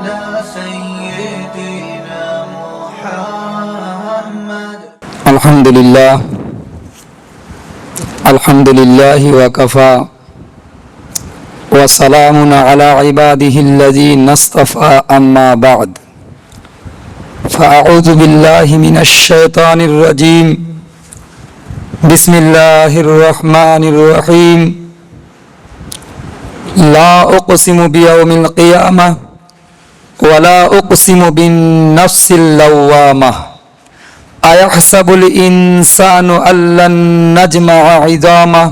على سيدنا محمد. الحمد لله وكفى وسلام على عباده الذين اصطفى أما بعد فأعوذ بالله من الشيطان الرجيم بسم الله الرحمن الرحيم لا أقسم بيوم القيامة ولا أقسم بالنفس اللوامة أيحسب الإنسان أن لن نجمع عظامه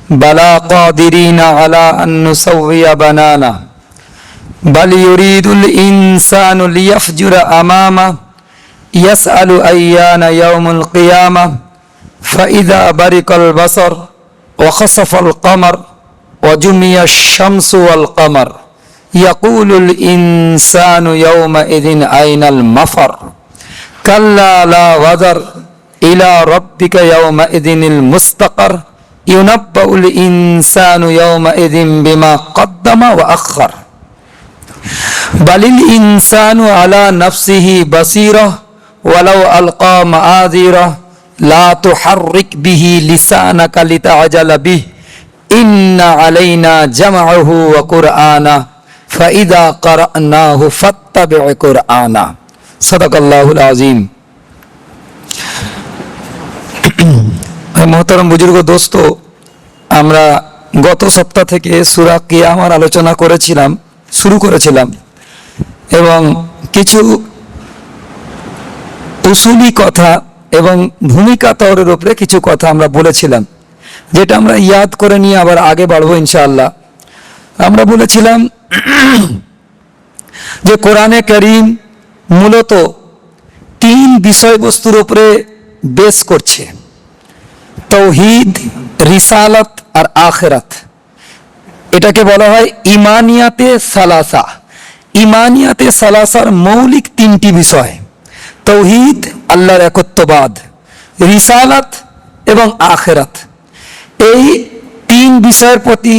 بلى قادرين على أن نسوي بنانه بل يريد الإنسان ليفجر أمامه يسأل أيان يوم القيامة فإذا برق البصر وخسف القمر وجمع الشمس والقمر يقول الإنسان يومئذ أين المفر كلا لا وزر إلى ربك يومئذ المستقر ينبأ الإنسان يومئذ بما قدم وأخر بل الإنسان على نفسه بصيرة ولو ألقى معاذيره لا تحرك به لسانك لتعجل به إن علينا جمعه وقرآنه فإذا قرأناه فاتبع قرآنه সদাকাল্লাহুল আযীম। মোহতারাম বুজুর্গ দোস্ত, আমরা গত সপ্তাহ থেকে সূরা কিয়ামার আলোচনা শুরু করেছিলাম এবং কিছু উসুলি কথা এবং ভূমিকা তওরের উপরে কিছু কথা আমরা বলেছিলাম, যেটা আমরা ইয়াদ করে নিয়ে আবার আগে বাড়বো ইনশাআল্লাহ। আমরা বলেছিলাম যে কোরআনে কারীম মূলত তিন বিষয়বস্তুর উপরে বেস করছে: তাওহীদ, রিসালাত আর আখিরাত। এটাকে বলা হয় ইমানিয়াতে সালাসা। ইমানিয়াতে সালাসার মৌলিক তিনটি বিষয়: তাওহীদ, আল্লাহর একত্ববাদ, রিসালাত এবং আখিরাত। এই তিন বিষয়ের প্রতি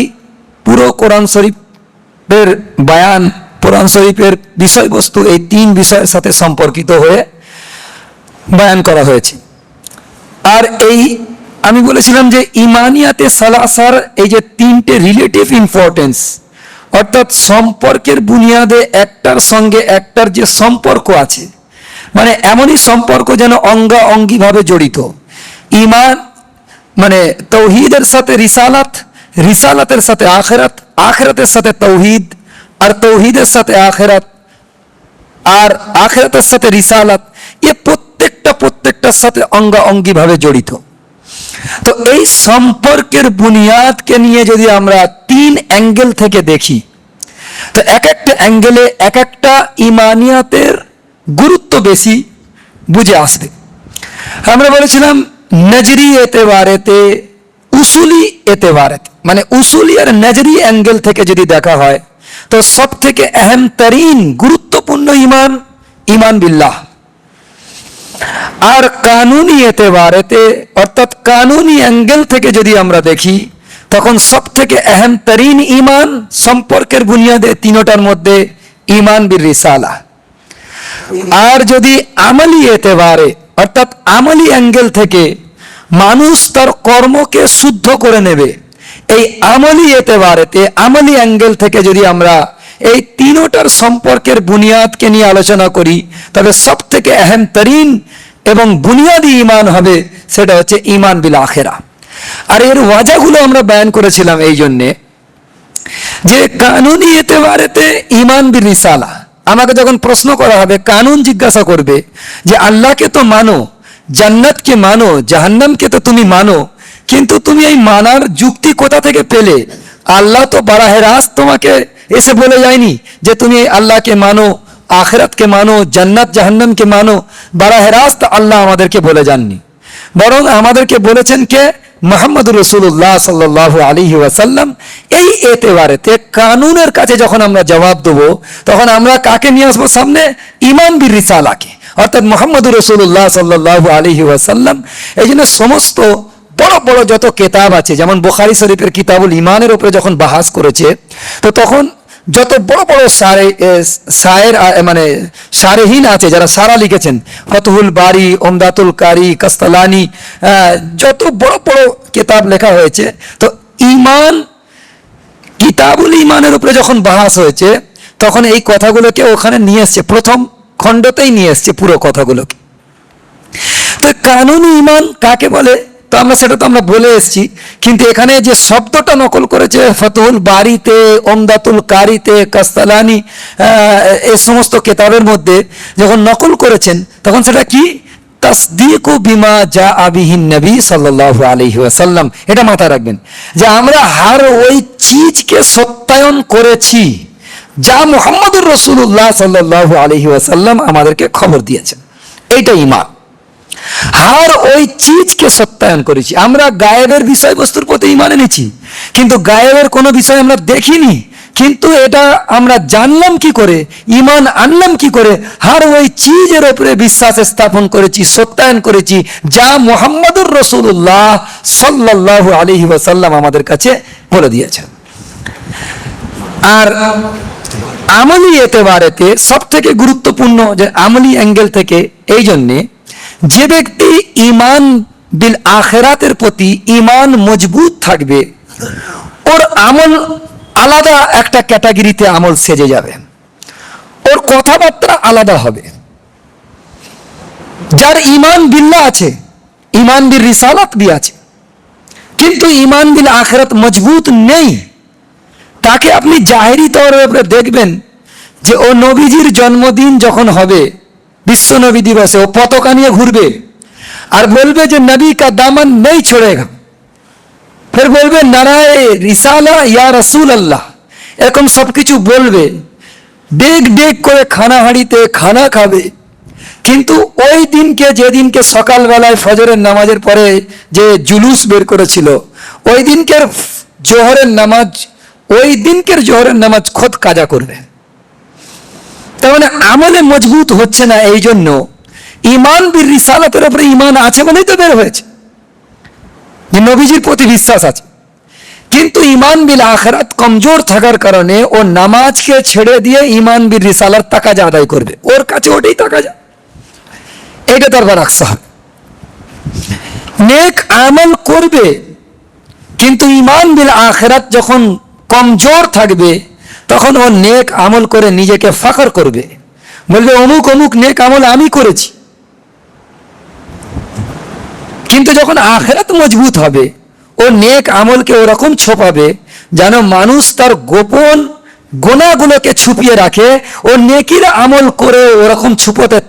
পুরো কোরআন শরীফের বয়ান, কোরআন শরীফের বিষয়বস্তু এই তিন বিষয়ের সাথে সম্পর্কিত হয়ে বয়ান করা হয়েছে। আর এই আমি বলেছিলাম যে ইমানিয়াতে সালাসার এই যে তিনটে রিলেটিভ ইম্পর্টেন্স, অর্থাৎ সম্পর্কের বুনিয়াদে একটার সঙ্গে একটার যে সম্পর্ক আছে, মানে এমনই সম্পর্ক যেন অঙ্গাঅঙ্গিভাবে জড়িত। ইমান মানে তাওহীদের সাথে রিসালাত, রিসালাতের সাথে আখিরাত, আখিরাতের সাথে তাওহীদ, আর তাওহীদের সাথে আখিরাত, আর আখিরাতের সাথে রিসালাত। এ প্রত্যেকটার সাথে অঙ্গাঅঙ্গিভাবে জড়িত। তো এই সম্পর্কের বুনিয়াদকে নিয়ে যদি আমরা তিন অ্যাঙ্গেল থেকে দেখি, তো এক একটা অ্যাঙ্গেলে এক একটা ইমানিয়াতের গুরুত্ব বেশি বুঝে আসবে। আমরা বলেছিলাম নজরি এতেবারেতে, উসুলি এতেবারেতে, মানে উসুলি আর নজরি অ্যাঙ্গেল থেকে যদি দেখা হয় তো সব থেকে আহম তরিন গুরুত্বপূর্ণ ইমান বিল্লাহ। আর কানুনি এতেবারেতে, অর্থাৎ কানুনি অ্যাঙ্গেল থেকে যদি আমরা দেখি তখন সব থেকে আহম তরিন ইমান সম্পর্কের বুনিয়াদে তিনটার মধ্যে ইমান বির রিসালা। আর যদি আমলি এতেবারে, অর্থাৎ আমলি অ্যাঙ্গেল থেকে মানুষ তার কর্মকে শুদ্ধ করে নেবে, এই আমলি এতেবারেতে, আমলি অ্যাঙ্গেল থেকে যদি আমরা এই তিনটার সম্পর্কের বুনিয়াদকে নিয়ে আলোচনা করি, তবে সব থেকে আহম তরিন এবং বুনিয়াদি ইমান হবে সেটা হচ্ছে ইমান বিল আখিরা। আর এর ওয়াজাগুলো আমরা বয়ান করেছিলাম এই জন্যে যে কানুনি এতেবারেতে ইমান বিল রিসালা। আমাকে যখন প্রশ্ন করা হবে, কানুন জিজ্ঞাসা করবে যে আল্লাহকে তো মানো, জান্নাতকে মানো, জাহান্নামকে তো তুমি মানো, কিন্তু তুমি এই মানার যুক্তি কোথা থেকে পেলে? আল্লাহ তো বারাহে রাস্ত তোমাকে এসে বলে যায়নি যে তুমি আল্লাহকে মানো, আখিরাতকে মানো, জান্নাত জাহান্নামকে মানো। বারাহে রাস্ত আল্লাহ আমাদেরকে বলে যাননি, বরং আমাদেরকে বলেছেন কে? মুহাম্মদুর রাসূলুল্লাহ সাল্লাল্লাহু আলাইহি ওয়াসাল্লাম। এই এতেবারেতে কানুনের কাছে যখন আমরা জবাব দেবো, তখন আমরা কাকে নিয়ে আসবো সামনে? ইমান বির রিসালাকে, অর্থাৎ মুহাম্মদুর রাসূলুল্লাহ সাল্লাল্লাহু আলাইহি ওয়াসাল্লাম। এই জন্য সমস্ত বড় বড় যত কিতাব আছে, যেমন বুখারী শরীফের কিতাবুল ইমানের উপরে যখন বাহাস করেছে, তো তখন যত বড় বড় মানে সারেহীন আছে, যারা সারা লিখেছেন, ফতহুল বারি, ওমদাতুল কারি, কাস্তালানি, যত বড় বড় কিতাব লেখা হয়েছে, তো ইমান, কিতাবুল ইমানের উপরে যখন বাহাস হয়েছে তখন এই কথাগুলোকে ওখানে নিয়ে এসছে, প্রথম খণ্ডতেই নিয়ে এসছে পুরো কথাগুলোকে। তো কানুনি ইমান কাকে বলে তো সেটা তো আমরা বলে এসেছি, কিন্তু এখানে যে শব্দটা নকল করেছে ফতহুল বারিতে, ওমদাতুল কারিতে, কাস্তালানি, এই সমস্ত কিতাবের মধ্যে যখন নকল করেছেন তখন সেটা কি, তাসদীকু বিমা জাআ বিহিন নবী সাল্লাল্লাহু আলাইহি ওয়াসাল্লাম। এটা মাথায় রাখবেন যে আমরা হার ওই চিজকে সত্যায়ন করেছি যা মুহাম্মদুর রাসূলুল্লাহ সাল্লাল্লাহু আলাইহি ওয়াসাল্লাম আমাদেরকে খবর দিয়েছেন, এইটা ঈমান। আর ওই চিজকে সত্যায়ন করেছি। আমরা গায়েবের বিষয়বস্তুর প্রতি ঈমান এনেছি, কিন্তু গায়েবের কোনো বিষয় আমরা দেখিনি, কিন্তু এটা আমরা জানলাম কি করে, ঈমান আনলাম কি করে, আর ওই চিজের উপরে বিশ্বাস স্থাপন করেছি, সত্যায়ন করেছি যা মুহাম্মদুর রাসূলুল্লাহ সাল্লাল্লাহু আলাইহি ওয়াসাল্লাম আমাদের কাছে বলে দিয়েছেন। আর আমলি এতেবারেতে সব থেকে গুরুত্বপূর্ণ যে আমলি অ্যাঙ্গেল থেকে, এই জন্যে যে ব্যক্তি ঈমান বিল আখিরাতের প্রতি ঈমান মজবুত থাকবে, ওর আমল আলাদা একটা ক্যাটাগরিতে আমল সেজে যাবে, ওর কথাবার্তা আলাদা হবে। যার ঈমান বিল্লাহ আছে, ঈমান বিল রিসালাত भी আছে, কিন্তু ঈমান বিল আখিরাত মজবুত নেই, তাকে আপনি জাহেরি তৌরের উপরে দেখবেন যে ও নবীজির জন্মদিন যখন হবে, বিশ্ব নবী দিবসে, ও পতাকা নিয়ে ঘুরবে আর বলবে যে নবী কা দামন নেই ছোড়েগা, ফের বলবে নারায়ে রিসালা ইয়া রাসূল আল্লাহ, এরকম সবকিছু বলবে, ডেক ডেক করে খানা হাঁড়িতে খানা খাবে। কিন্তু ওই দিনকে, যেদিনকে সকালবেলায় ফজরের নামাজের পরে যে জুলুস বের করেছিল, ওই দিনকের জোহরের নামাজ, ওই দিনকের জোহরের নামাজ খোদ কাজা করবে। তার মানে আমলে মজবুত হচ্ছে না। এই জন্য ঈমান বিল রিসালাতের উপরে ঈমান আছে বলেই তো বের হয়েছে যে নবীজির প্রতি বিশ্বাস আছে, কিন্তু ঈমান বিল আখিরাত কমজোর থাকার কারণে ও নামাজকে ছেড়ে দিয়ে ঈমান বিল রিসালাত তাকাজা আদায় করবে, ওর কাছে ওটাই তাকাজা, এইটা দরবার রাখতে হবে। নেক আমল করবে, কিন্তু ঈমান বিল আখিরাত যখন কমজোর থাকবে তখন ও নেক আমল করে নিজেকে ফখর করবে, বলবে অমুক অমুক নেক আমল আমি করেছি। কিন্তু যখন আখিরাত মজবুত হবে, ও নেক আমলকে ওরকম ছোপাবে যেন মানুষ তার গোপন গোনাগুলোকে ছুপিয়ে রাখে, ও নেকির আমল করে ওরকম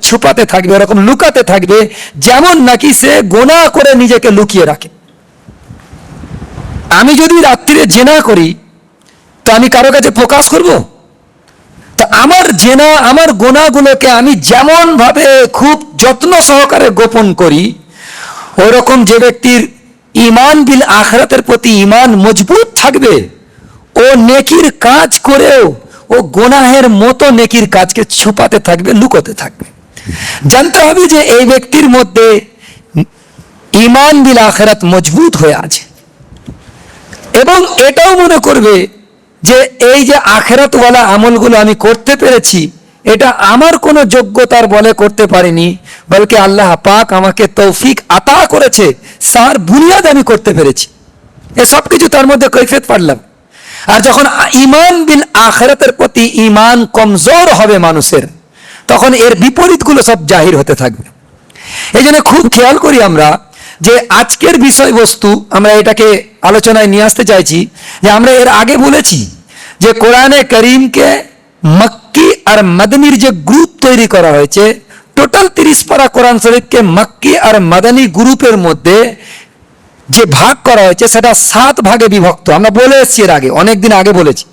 ছুপাতে থাকবে, ওরকম লুকাতে থাকবে যেমন নাকি সে গোনা করে নিজেকে লুকিয়ে রাখে। আমি যদি রাত্রিরে জেনা করি তো আমি কারো কাছে প্রকাশ করব? তো আমার জেনা, আমার গোনাগুলোকে আমি যেমন ভাবে খুব যত্ন সহকারে গোপন করি, ওরকম যে ব্যক্তির ঈমান বিল আখিরাতের প্রতি ঈমান মজবুত থাকবে, ও নেকির কাজ করেও ও গোনাহের মতো নেকির কাজকে ছুপাতে থাকবে, লুকোতে থাকবে। জানতে হবে যে এই ব্যক্তির মধ্যে ঈমান বিল আখিরাত মজবুত হয়ে আছে, এবং এটাও মনে করবে যে এই যে আখিরাতওয়ালা আমলগুলো আমি করতে পেরেছি, এটা আমার কোনো যোগ্যতার বলে করতে পারিনি, বলকে আল্লাহ পাক আমাকে তৌফিক আতা করেছে, সার বুনিয়াদ আমি করতে পেরেছি। এ সব কিছু তার মধ্যে কৈফিয়ত পারলাম। আর যখন ঈমান বিল আখিরাতের প্রতি ঈমান কমজোর হবে মানুষের, তখন এর বিপরীতগুলো সব জাহির হতে থাকবে। এই জন্য খুব খেয়াল করি আমরা যে আজকের বিষয়বস্তু আমরা এটাকে আলোচনায় নিয়ে আসতে চাইছি যে আমরা এর আগে বলেছি যে কোরআনে করিমকে মক্কি আর মদনীর যে গ্রুপ তৈরি করা হয়েছে, টোটাল 30 পারা কোরআন শরীফকে মক্কি আর মদনী গ্রুপের মধ্যে যে ভাগ করা হয়েছে সেটা 7 ভাগে বিভক্ত। আমরা বলে এসেছি এর আগে, অনেকদিন আগে বলেছি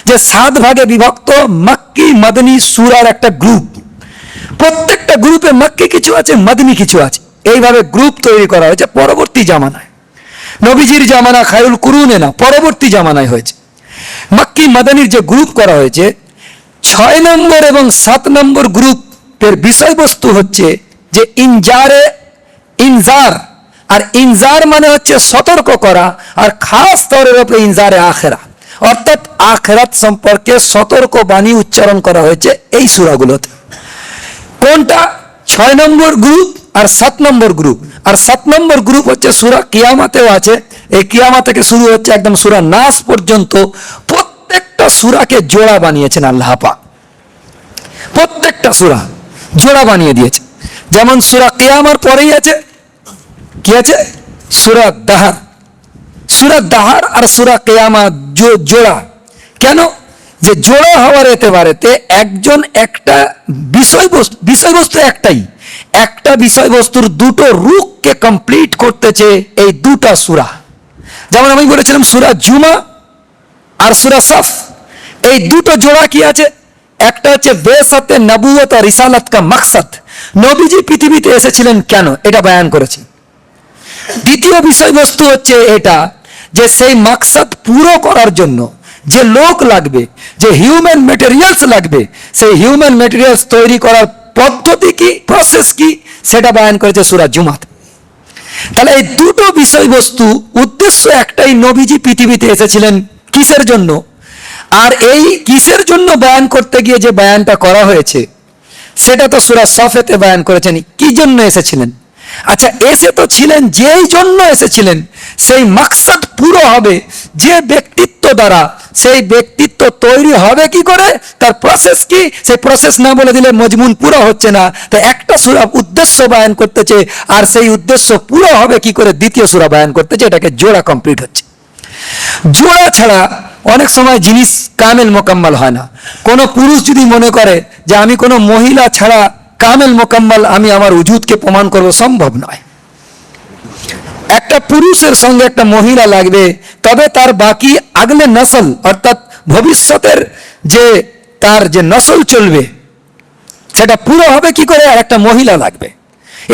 যে 7 ভাগে বিভক্ত মক্কি মদনী সূরার একটা গ্রুপ। প্রত্যেকটা গ্রুপে মক্কি কিছু আছে, মদনী কিছু আছে, এইভাবে গ্রুপ তৈরি করা হয়েছে পরবর্তী জামানায়। নবীজির জামানা খায়রুল কুরুনে না, পরবর্তী জামানায় হয়েছে। মক্কি মদনীর যে গ্রুপ করা হয়েছে, 6 নম্বর এবং 7 নম্বর গ্রুপের বিষয়বস্তু হচ্ছে যে ইনজার, আর ইনজার মানে হচ্ছে সতর্ক করা, আর খাস তৌরের উপরে ইনজারে আখেরা। অর্থাৎ আখিরাত সম্পর্কে সতর্ক বাণী উচ্চারণ করা হয়েছে এই সূরাগুলোতে। কোনটা? 6 নম্বর গ্রুপ আর 7 নম্বর গ্রুপ। আর 7 নম্বর গ্রুপ হচ্ছে সূরা কিয়ামাতেও আছে। এই কিয়ামত থেকে শুরু হচ্ছে একদম সূরা নাস পর্যন্ত প্রত্যেকটা সূরাকে জোড়া বানিয়েছেন আল্লাহ পাক। প্রত্যেকটা সূরা জোড়া বানিয়ে দিয়েছে। যেমন সূরা কিয়ামার পরেই আছে কি আছে? সূরা দাহার। সূরা দাহার আর সূরা কিয়ামত জোড়া। কেন? যে জোড়া হওয়ার এতেবারেতে একজন একটা বিষয়বস্তু একটাই, একটা বিষয়বস্তুর দুটো রূপকে কমপ্লিট করতেছে এই দুটা সূরা। যেমন আমি বলেছিলাম সূরা জুমা আর সূরা সফ, এই দুটো জোড়া কি আছে? একটা হচ্ছে বেসাতে নবুয়ত আর রিসালাত কা মাকসাদ, নবীজি পৃথিবীতে এসেছিলেন কেন, এটা বয়ান করেছে। দ্বিতীয় বিষয়বস্তু হচ্ছে এটা যে সেই মাকসাদ পুরো করার জন্য যে লোক লাগবে, যে হিউম্যান মেটেরিয়ালস লাগবে, সেই হিউম্যান মেটেরিয়ালস তৈরি করার পদ্ধতি কি, প্রসেস কি, সেটা বয়ান করেছে সূরা জুমাতে। তাহলে এই দুটো বিষয়বস্তু, উদ্দেশ্য একটাই, নবীজি পৃথিবীতে এসেছিলেন কিসের জন্য, আর এই কিসের জন্য বয়ান করতে গিয়ে যে বয়ানটা করা হয়েছে সেটা তো সূরা সফেতে বয়ান করেছেন কি জন্য এসেছিলেন। আচ্ছা, এসে তো ছিলেন যেই জন্য এসেছিলেন, সেই মাকসাদ পুরো হবে যে ব্যক্তিত্ব দ্বারা, সেই ব্যক্তিত্ব তৈরি হবে কি করে, তার প্রসেস কি, সেই প্রসেস না বলে দিলে মজমুন পুরো হচ্ছে না। তো একটা সূরা উদ্দেশ্য বয়ান করতেছে, আর সেই উদ্দেশ্য পুরো হবে কি করে দ্বিতীয় সূরা বয়ান করতেছে, এটাকে জোড়া কমপ্লিট হচ্ছে। জোড়া ছাড়া অনেক সময় জিনিস কামেল মোকাম্মল হয় না। কোনো পুরুষ যদি মনে করে যে আমি কোনো মহিলা ছাড়া কামেল মোকাম্মল আমি আমার উজুদকে প্রমাণ করব, সম্ভব নয়। একটা পুরুষের সঙ্গে একটা মহিলা লাগবে, তবে তার বাকি আগলে নসল, অর্থাৎ ভবিষ্যতের যে তার যে নসল চলবে সেটা পুরো হবে কি করে, আর একটা মহিলা লাগবে।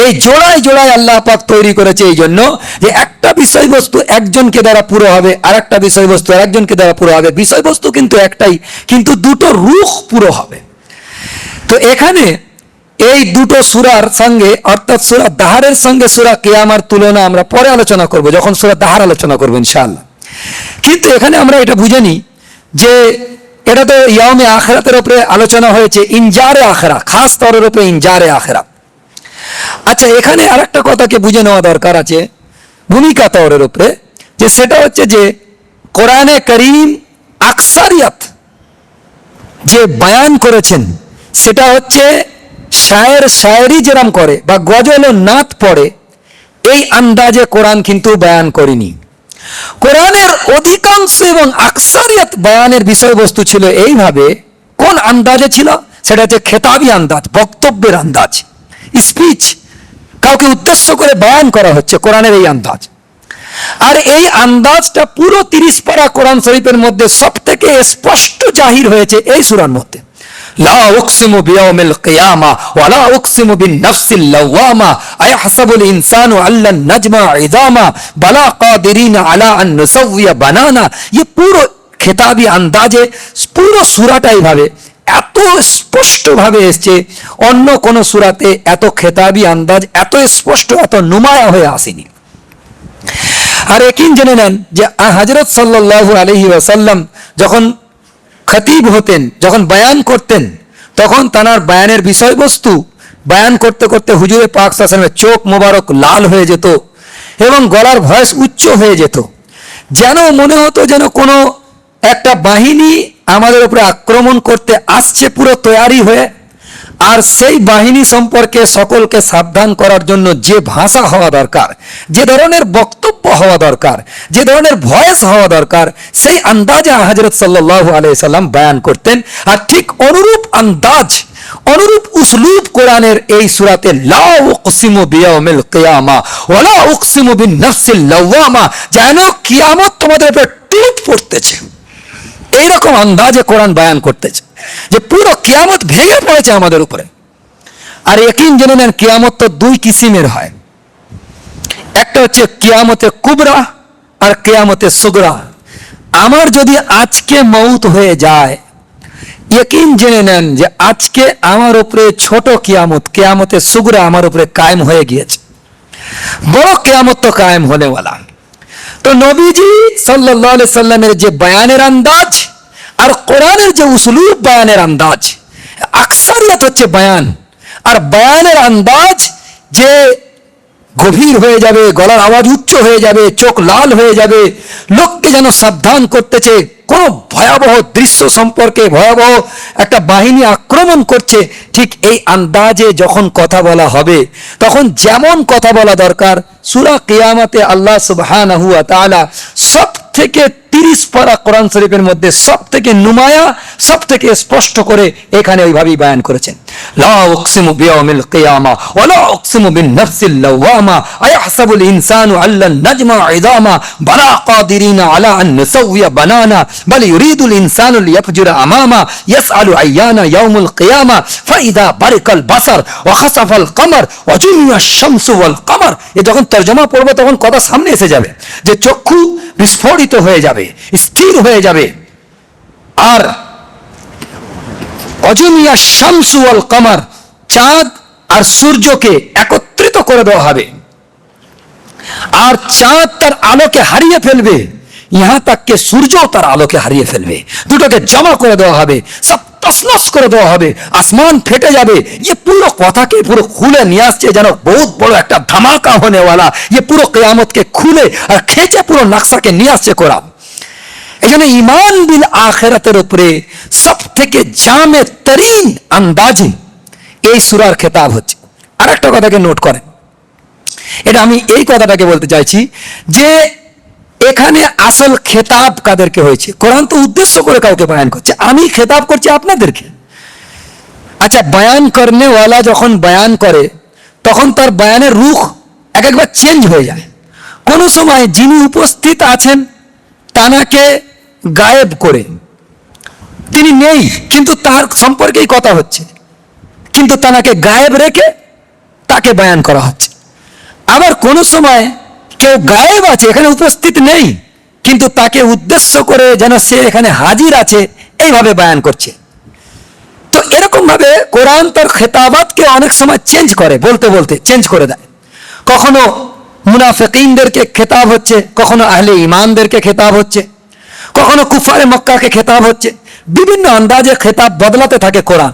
এই জোড়ায় জোড়ায় আল্লাহ পাক তৈরি করেছে এই জন্য যে একটা বিষয়বস্তু একজনকে দ্বারা পুরো হবে, আর একটা বিষয়বস্তু আরেকজনকে দ্বারা পুরো হবে। বিষয়বস্তু কিন্তু একটাই, কিন্তু দুটো রূহ পুরো হবে। তো এখানে এই দুটো সূরার সঙ্গে, অর্থাৎ সূরা দাহারের সঙ্গে সূরা কিয়ামার তুলনা আমরা পরে আলোচনা করব, যখন সূরা দাহার আলোচনা করব ইনশাআল্লাহ। কিন্তু এখানে আমরা এটা বুঝে নিই যে এটা তো ইয়াউমে আখিরাতের উপরে আলোচনা হয়েছে, ইনজারে আখিরা, খাস তরের উপরে ইনজারে আখিরা। আচ্ছা, এখানে আরেকটা কথাকে বুঝে নেওয়া দরকার আছে ভূমিকা তরের উপরে, যে সেটা হচ্ছে যে কোরআনে করিম আকসারিয়াত যে বয়ান করেছেন সেটা হচ্ছে শায়েরি যেরাম করে বা গজল ও নাত পড়ে, এই আন্দাজে কোরআন কিন্তু বয়ান করেনি। কোরআনের অধিকাংশ এবং আকসারিয়াত বয়ানের বিষয়বস্তু ছিল এইভাবে। কোন আন্দাজে ছিল? সেটা হচ্ছে খেতাবি আন্দাজ, বক্তব্যের আন্দাজ, স্পিচ, কাউকে উদ্দেশ্য করে বয়ান করা হচ্ছে, কোরআনের এই আন্দাজ। আর এই আন্দাজটা পুরো 30 পারা কোরআন শরীফের মধ্যে সব থেকে স্পষ্ট জাহির হয়েছে এই সূরার মধ্যে। লা উকসিমু বিয়াউমিল কিয়ামা ওয়া লা উকসিমু বিন-নাফসিল লাওয়ামা আয়াহসাবুল ইনসানু আল্লান নাজমা ইযামা বালা কাদিরিনা আলা আন নুসাউইয়া বানানা। ये পুরো খেতাবি আন্দাজে পুরো সূরাটা এইভাবে এত স্পষ্ট ভাবে এসেছে, অন্য কোন সূরাতে এত খেতাবি আন্দাজ এত স্পষ্ট, এত নুমায়া হয়ে আসেনি। আর একই জেনে নেন যে হযরত সাল্লাল্লাহু আলাইহি ওয়াসাল্লাম যখন খতিব হতেন, যখন বয়ান করতেন, তখন তার বয়ানের বিষয়বস্তু বয়ান করতে করতে হুজুরে পাক সাল্লাল্লাহু আলাইহি ওয়াসাল্লামের চোখ মোবারক লাল হয়ে যেত এবং গলার ভয়েস উচ্চ হয়ে যেত, যেন মনে হতো যেন কোনো একটা বাহিনী আমাদের উপরে আক্রমণ করতে আসছে পুরো তৈরি হয়ে। আর সেই বাহিনী সম্পর্কে সকলকে সাবধান করার জন্য যে ভাষা হওয়া দরকার, যে ধরনের বক্তব্য হওয়া দরকার, যে ধরনের ভয়েস হওয়া দরকার, সেই আন্দাজে হযরত সাল্লাল্লাহু আলাইহি সাল্লাম বয়ান করতেন। আর ঠিক অনুরূপ আন্দাজ, অনুরূপ উসলুব কোরআনের এই সূরাতে লা উকসিমু বিয়াউমিল কিয়ামা ওয়া লা উকসিমু বিন-নাফসিল লাওয়ামা, যেন কিয়ামত তোমাদের উপরে টুট পড়তেছে, এইরকম আন্দাজে কোরআন বয়ান করতেছে যে পুরো কিয়ামত ভেঙে পড়েছে আমাদের উপরে। আর ইয়াকিন জেনে নেন কিয়ামত তো দুই কিসিমের হয়, একটা হচ্ছে কিয়ামতে কুবরা আর কিয়ামতে সুগরা। আমার যদি আজকে মউত হয়ে যায়, ইয়াকিন জেনে নেন যে আজকে আমার উপরে ছোট কিয়ামত, কিয়ামতে সুগরা আমার উপরে কায়েম হয়ে গিয়েছে। বড় কিয়ামত তো কায়েম হনে वाला। তো নবীজি সাল্লাল্লাহু আলাইহি সাল্লামের যে বয়ানের আন্দাজ আর কোরআনের যে উসলুব বয়ানের আন্দাজ, আকসারিয়াত হচ্ছে বয়ান, আর বয়ানের আন্দাজ যে গভীর হয়ে যাবে, গলার আওয়াজ উচ্চ হয়ে যাবে, চোখ লাল হয়ে যাবে, লোককে যেন সাবধান করতেছে কোন ভয়াবহ দৃশ্য সম্পর্কে, ভয়াবহ একটা বাহিনী আক্রমণ করছে, ঠিক এই আন্দাজে যখন কথা বলা হবে তখন যেমন কথা বলা দরকার, সূরা কিয়ামতে আল্লাহ সুবহানাহু ওয়া তাআলা সব থেকে 30 পারা কোরআন শরীফের মধ্যে সব থেকে নুমায়া, সব থেকে স্পষ্ট করে এখানে ওইভাবেই বয়ান করেছেন। লা উকসিমু বিয়াউমিল কিয়ামা ওয়া লা উকসিমু বিন নাফসিল লাওয়ামা আয়াহসাবুল ইনসানু আল্লান নাজমা ইযামা বালা কাদিরিনা আলা আন নুসাওয়িয়া বানানা বাল ইউরিদুল ইনসানু লিয়াফজুরা আমামা ইয়াসআলু আইয়ানা ইয়াউমুল কিয়ামা ফাইদা বারিকাল বাসার ওয়া খাসাফাল কমর ওয়া জুমিয়াশ শামসু ওয়াল কমর। এ যখন তরজমা পড়ব তখন কথা সামনে এসে যাবে যে চক্ষু বিস্ফোরিত হয়ে যাবে, স্থির হয়ে যাবে, আর অজুমিয়া শামসু ওয়াল কমর, চাঁদ আর সূর্যকে একত্রিত করে দেওয়া হবে, আর চাঁদ তার আলোকে হারিয়ে ফেলবে, ইহা তাকে সূর্য তার আলোকে হারিয়ে ফেলবে, দুটোকে জমা করে দেওয়া হবে, সব তছনছ করে দেওয়া হবে, আসমান ফেটে যাবে। ये পুরো কথাকে পুরো খুলে নিয়ে আসছে, যেন বহুত বড় একটা ধামাকা होने वाला, ये পুরো কিয়ামতকে খুলে আর খেঁচে পুরো নকশাকে নিয়ে আসছে কোরআন। এখানে ঈমান বিল আখিরাতের উপরে সব থেকে জামে তরিন আন্দাজে এই সূরার খেতাব হচ্ছে। আর একটা কথাকে নোট করেন, এটা আমি এই কথাটাকে বলতে চাইছি যে এখানে আসল খেতাব কাদেরকে হয়েছে? কোরআন তো উদ্দেশ্য করে কাউকে বয়ান করছে, আমি খেতাব করছি আপনাদেরকে। আচ্ছা, বয়ান করনে ওয়ালা যখন বয়ান করে তখন তার বয়ানের রুখ এক একবার চেঞ্জ হয়ে যায়। কোনো সময় যিনি উপস্থিত আছেন তানাকে গায়েব করে, তিনি নেই কিন্তু তার সম্পর্কেই কথা হচ্ছে, কিন্তু তানাকে গায়েব রেখে তাকে বয়ান করা হচ্ছে। আবার কোনো সময় কেউ গায়েব আছে, এখানে উপস্থিত নেই, কিন্তু তাকে উদ্দেশ্য করে যেন সে এখানে হাজির আছে এইভাবে বয়ান করছে। তো এরকম ভাবে কোরআন তার খেতাবাতকে অনেক সময় চেঞ্জ করে, বলতে বলতে চেঞ্জ করে দেয়। কখনো মুনাফিকিনদেরকে খেতাব হচ্ছে, কখনো আহলে ঈমানদেরকে খেতাব হচ্ছে, কখনো কুফারে মক্কাকে খেতাব হচ্ছে, বিভিন্ন আন্দাজে খেতাব বদলাতে থাকে কোরআন।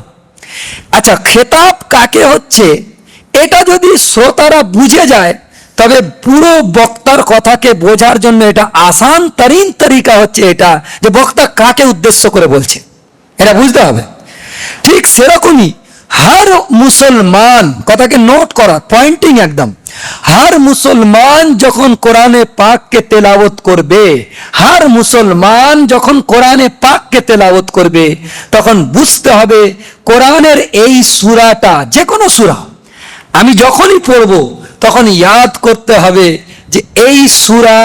আচ্ছা, খেতাব কাকে হচ্ছে এটা যদি শ্রোতারা বুঝে যায় তবে পুরো বক্তার কথাকে বোঝার জন্য এটা আসান তরিন তরিকা হচ্ছে এটা, যে বক্তা কাকে উদ্দেশ্য করে বলছে এটা বুঝতে হবে। ঠিক সেরকমই हर मुसलमान, কথাকে নোট করা, পয়েন্টিং একদম, हर मुसलमान যখন কোরআনে পাককে তেলাওয়াত করবে, हर মুসলমান যখন কোরআনে পাককে তেলাওয়াত করবে তখন বুঝতে হবে কোরআনের এই সূরাটা, যে কোনো সূরা আমি যখনই পড়ব তখন ইয়াদ করতে হবে যে এই সূরা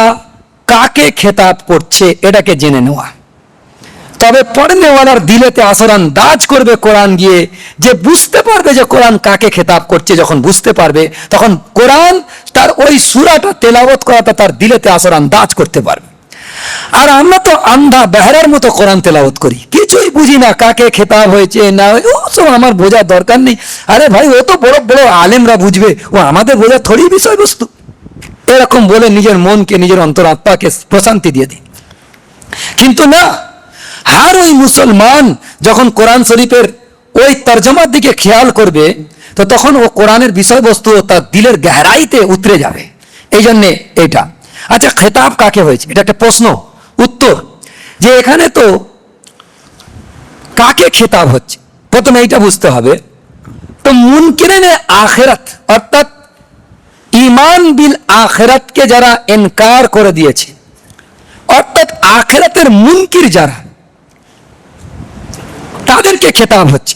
কাকে খেতাব করছে এটাকে জেনে নেওয়া। তবে পড়নেওয়ালার দিলেতে আসর আন্দাজ করবে কোরআন গিয়ে, যে বুঝতে পারবে যে কোরআন কাকে খেতাব করছে। যখন বুঝতে পারবে তখন কোরআন তার ওই সূরাটা তেলাওয়াত করাটা তার দিলেতে আসর আন্দাজ করতে পারবে। আর আমরা তো আন্ধা বেহারার মতো কোরআন তেলাওয়াত করি, কিছুই বুঝি না কাকে খেতাব হয়েছে না, ও সব আমার বোঝার দরকার নেই। আরে ভাই, ও তো বড় বড় আলেমরা বুঝবে, ও আমাদের বোঝার থোড়ি বিষয়বস্তু। এরকম বলে নিজের মনকে, নিজের অন্তরাত্মাকে প্রশান্তি দিয়ে দিই। কিন্তু না, আর ওই মুসলমান যখন কোরআন শরীফের ওই তর্জমার দিকে খেয়াল করবে তো তখন ও কোরআনের বিষয়বস্তু তার দিলের গহরাইতে উতরে যাবে। এই জন্যে এটা। আচ্ছা, খেতাব কাকে হয়েছে এটা একটা প্রশ্ন, উত্তর যে এখানে তো কাকে খেতাব হচ্ছে প্রথমে এইটা বুঝতে হবে। তো মুনকিরিনে আখিরাত অর্থাৎ ঈমান বিল আখিরাতকে যারা ইনকার করে দিয়েছে, অর্থাৎ আখিরাতের মুনকির যারা, তাদেরকে খেতাব হচ্ছে।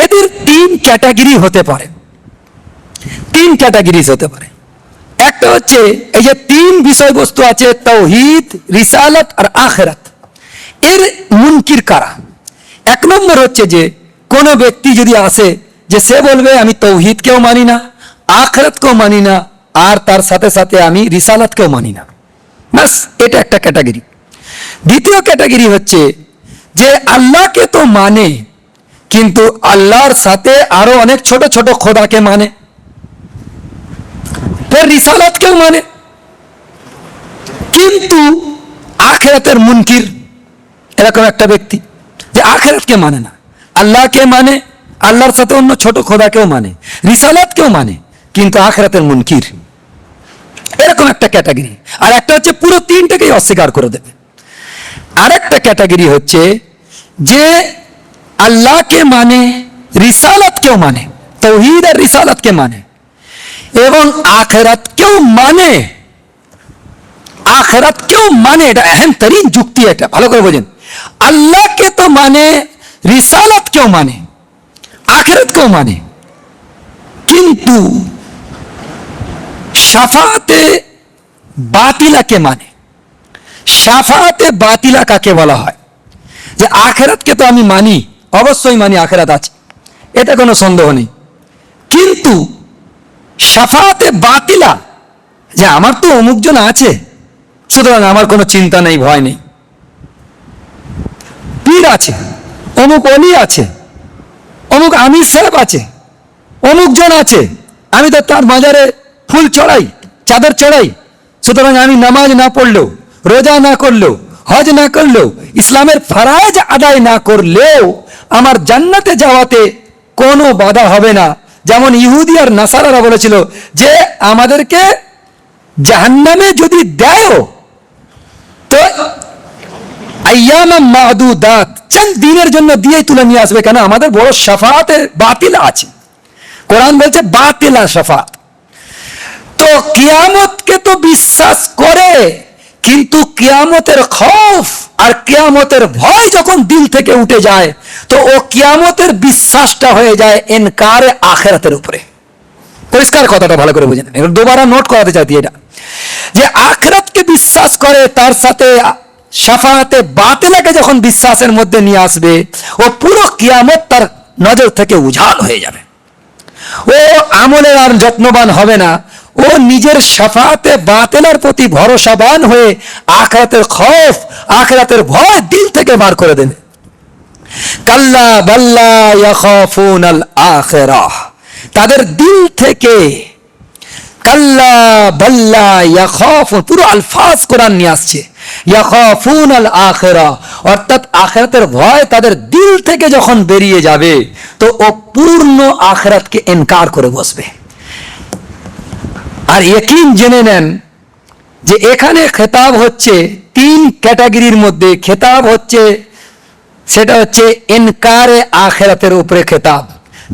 এদের তিন ক্যাটাগরি হতে পারে, তিন ক্যাটাগরিজ হতে পারে। একটা হচ্ছে এই যে তিন বিষয়বস্তু আছে, তাওহীদ, রিসালাত আর আখিরাত, এর মুনকির কারা। এক নম্বর হচ্ছে যে কোনো ব্যক্তি যদি আসে যে সে বলবে আমি তাওহীদকেও মানি না, আখিরাতকেও মানি না, আর তার সাথে সাথে আমি রিসালাতকেও মানি না, বাস এটা একটা ক্যাটাগরি। দ্বিতীয় ক্যাটাগরি হচ্ছে যে আল্লাহকে তো মানে কিন্তু আল্লাহর সাথে আরো অনেক ছোট ছোট খোদাকে মানে, ফের রিসালাতকেও মানে, কিন্তু আখিরাতের মুনকির, এরকম একটা ব্যক্তি যে আখিরাতকে মানে না, আল্লাহকে মানে, আল্লাহর সাথে অন্য ছোট খোদাকেও মানে, রিসালাতকেও মানে, কিন্তু আখিরাতের মুনকির, এরকম একটা ক্যাটাগরি। আর একটা হচ্ছে পুরো তিনটাকেই অস্বীকার করে দেবে। আর একটা ক্যাটাগরি হচ্ছে যে আল্লাহকে মানে, রিসালাতকেও মানে, তাওহীদ আর রিসালাতকে মানে, এবং আখিরাতকেও মানে, আখিরাতকেও মানে। এটা আহম তরিন যুক্তি, এটা ভালো করে বোঝেন। আল্লাহকে তো মানে, রিসালাতকেও মানে, আখিরাতকেও মানে, কিন্তু শাফাআতে বাতিলাকে মানে। শাফাআতে বাতিলা কাকে বলা হয়? যে আখিরাতকে তো আমি মানি, অবশ্যই মানি, আখিরাত আছে, এটা কোনো সন্দেহ নেই, কিন্তু শাফাআতে বাতিলা, যে আমার তো অমুক জন আছে, সুতরাং আমার কোনো চিন্তা নেই, ভয় নেই, পীর আছে, অমুক অলি আছে, অমুক আমির সাহেব আছে, অমুক জন আছে, আমি তো তার মাজারে ফুল চড়াই, চাদর চড়াই, সুতরাং আমি নামাজ না পড়লেও, রোজা না করলেও, হজ না করলেও, ইসলামের ফরজ আদায় না করলেও আমার জান্নাতে যাওয়াতে কোনো বাধা হবে না। যেমন ইহুদি আর নাসারারা বলেছিল যে আমাদেরকে জাহান্নামে যদি দেয় তো আইয়ামা মাদুদাত, চন্দ দিনের জন্য দিয়েই তুলে নিয়ে আসবে, কেন আমাদের বড় শাফাআতে বাতিলা আছে। কোরআন বলছে বাতিলা শাফাআত। তো কিয়ামতকে তো বিশ্বাস করে, কিন্তু কিয়ামতের খৌফ আর কিয়ামতের ভয় যখন দিল থেকে উঠে যায়, তো ও কিয়ামতের বিশ্বাসটা হয়ে যায় ইনকারে আখিরাতের উপরে। পরিষ্কার কথাটা ভালো করে বুঝে নেন, এবার দুবারা নোট করাতে চাইছি এটা, যে আখিরাতকে বিশ্বাস করে, তার সাথে শাফাআতে বাতিলাকে যখন বিশ্বাসের মধ্যে নিয়ে আসবে, ও পুরো কিয়ামত তার নজর থেকে উজাল হয়ে যাবে। ও আমলে আর যত্নবান হবে না, ও নিজের শাফাআতে বাতিলার প্রতি ভরসাবান হয়ে আখিরাতের খৌফ, আখিরাতের ভয় দিল থেকে বার করে দেবে। কাল্লা বাল্লা ইয়াখাফুনাল আখিরাহ, তাদের দিল থেকে কাল্লা বাল্লা ইয়াখাফুন, পুরো আলফাজ কোরআন নিয়ে আসছে, ইয়াখাফুনাল আখিরাহ, অর্থাৎ আখিরাতের ভয় তাদের দিল থেকে যখন বেরিয়ে যাবে, তো ও পূর্ণ আখিরাতকে ইনকার করে বসবে। আর ইয়াকিন জেনে নেন যে এখানে খেতাব হচ্ছে তিন ক্যাটাগরির মধ্যে, খেতাব হচ্ছে সেটা হচ্ছে ইনকারে আখিরাতের উপরে খেতাব।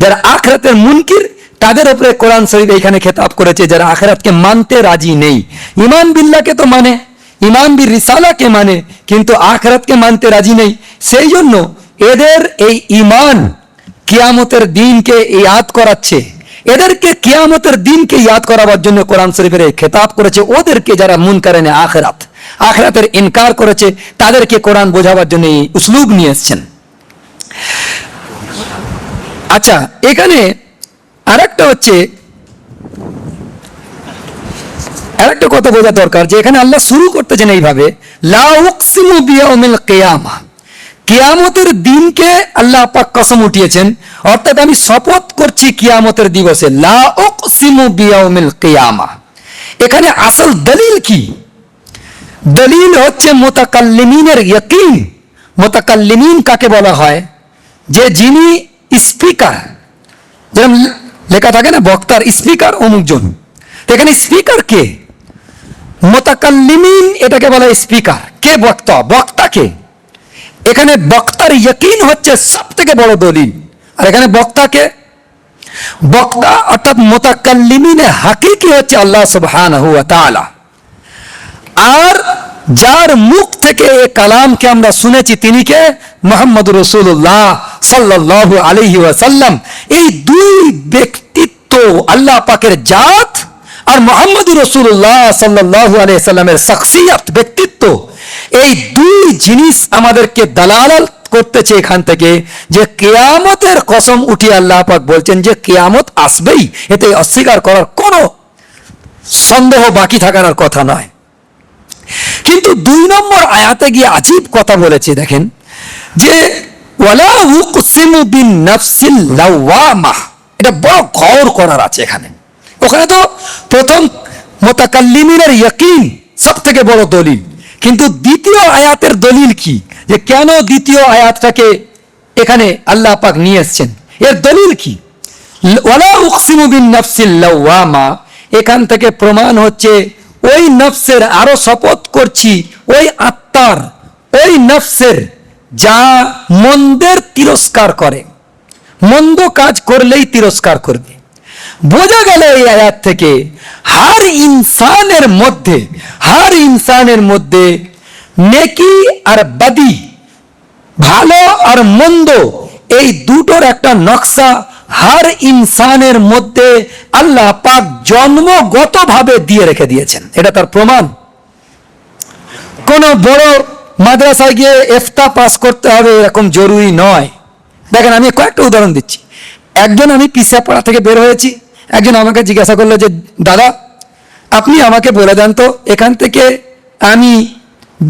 যারা আখিরাতের মুনকির তাদের উপরে কোরআন শরীফ এখানে খেতাব করেছে, যারা আখিরাতকে মানতে রাজি নেই। ঈমান বিল্লাহকে তো মানে, ঈমান বির রিসালাকে মানে, কিন্তু আখিরাতকে মানতে রাজি নেই। সেই জন্য এদের এই ঈমান কিয়ামতের দিনকে ইয়াদ করাচ্ছে, এদেরকে কিয়ামতের দিনকে ইয়াদ করাবার জন্য কোরআন শরীফের এই খেতাব করেছে। ওদেরকে যারা মুনকারে আখিরাত, আখিরাতের ইনকার করেছে, তাদেরকে কোরআন বোঝাবার জন্য এই উসলুব নিয়ে এসেছেন। আচ্ছা, এখানে আরেকটা হচ্ছে, আরেকটা কথা বোঝা দরকার, যে এখানে আল্লাহ শুরু করতেছেন এইভাবে, লা উকসিমু বিয়াউমিল কিয়ামা, কিয়ামতের দিনকে আল্লাহ পাক কসম উঠিয়েছেন, অর্থাৎ আমি শপথ করছি কিয়ামতের দিবসে। লা উকসিমু বিয়াউমিল কিয়ামা, এখানে আসল দলিল কি? দলিল হচ্ছে মুতাকাল্লিমিনের ইয়াকিন। মুতাকাল্লিমিন কাকে বলা হয়? যে যিনি স্পিকার, যেরকম লেখা থাকে না বক্তার স্পিকার অমুকজন, এখানে স্পিকার কে? মুতাকাল্লিমিন, এটাকে বলা হয় স্পিকার। কে বক্তা? বক্তাকে। এখানে বক্তার ইয়াকিন হচ্ছে সব থেকে বড় দলিল। আর এখানে বক্তাকে, বক্তা অর্থাৎ মুতাকাল্লিমিনে হাকিকি হচ্ছে আল্লাহ সুবহানাহু ওয়া তাআলা। আর যার মুখ থেকে এই কালামকে আমরা শুনেছি তিনি কে? মুহাম্মদুর রাসূলুল্লাহ সাল্লাল্লাহু আলাইহি ওয়াসাল্লাম। এই দুই ব্যক্তিত্ব, আল্লাহ পাকের জাত আর মুহাম্মদুর রাসূলুল্লাহ সাল্লাল্লাহু আলাইহি ওয়াসাল্লামের শখসিয়ত, ব্যক্তিত্ব, এই দুই জিনিস আমাদেরকে দালালাত করতেছে এখান থেকে যে কিয়ামতের কসম উঠিয়ে আল্লাহ পাক বলছেন যে কিয়ামত আসবেই, এতে অস্বীকার করার কোনো সন্দেহ বাকি থাকার আর কথা নয়। কিন্তু 2 নম্বর আয়াতে গিয়ে আজীব কথা বলেছে, দেখেন, যে ওয়ালা উকসিমু বিন নাফসিল লাওয়ামা, এটা বড় গৌর করার আছে এখানে। ওখানে তো প্রথম মুতাকাল্লিমিনের ইয়াকিন সব থেকে বড় দলিল। কিন্তু দ্বিতীয় আয়াতের দলিল কি, যে কেন দ্বিতীয় আয়াতটাকে এখানে আল্লাহ পাক নিয়ে এসছেন, এর দলিল কি? ওয়ালা উকসিমু বিন নাফসিল লাওয়ামা, এখান থেকে প্রমাণ হচ্ছে ওই নফসের, আরো শপথ করছি ওই আত্মার, ওই নফসের যা মন্দের তিরস্কার করে, মন্দ কাজ করলেই তিরস্কার করবে। বোঝা গেল এই আয়াত থেকে হার ইনসানের মধ্যে নেকি আর বাদি, ভালো আর মন্দ, এই দুটোর একটা নকশা হার ইনসানের মধ্যে আল্লাহ পাক জন্মগতভাবে দিয়ে রেখে দিয়েছেন। এটা তার প্রমাণ। কোন বড় মাদ্রাসায় গিয়ে ইফতা পাস করতে হবে এরকম জরুরি নয়। দেখেন, আমি কয়েকটা উদাহরণ দিচ্ছি। একজন, আমি পিসাপাড়া থেকে বের হয়েছি, একজন আমাকে জিজ্ঞাসা করলো যে দাদা আপনি আমাকে বলে দেন তো এখান থেকে আমি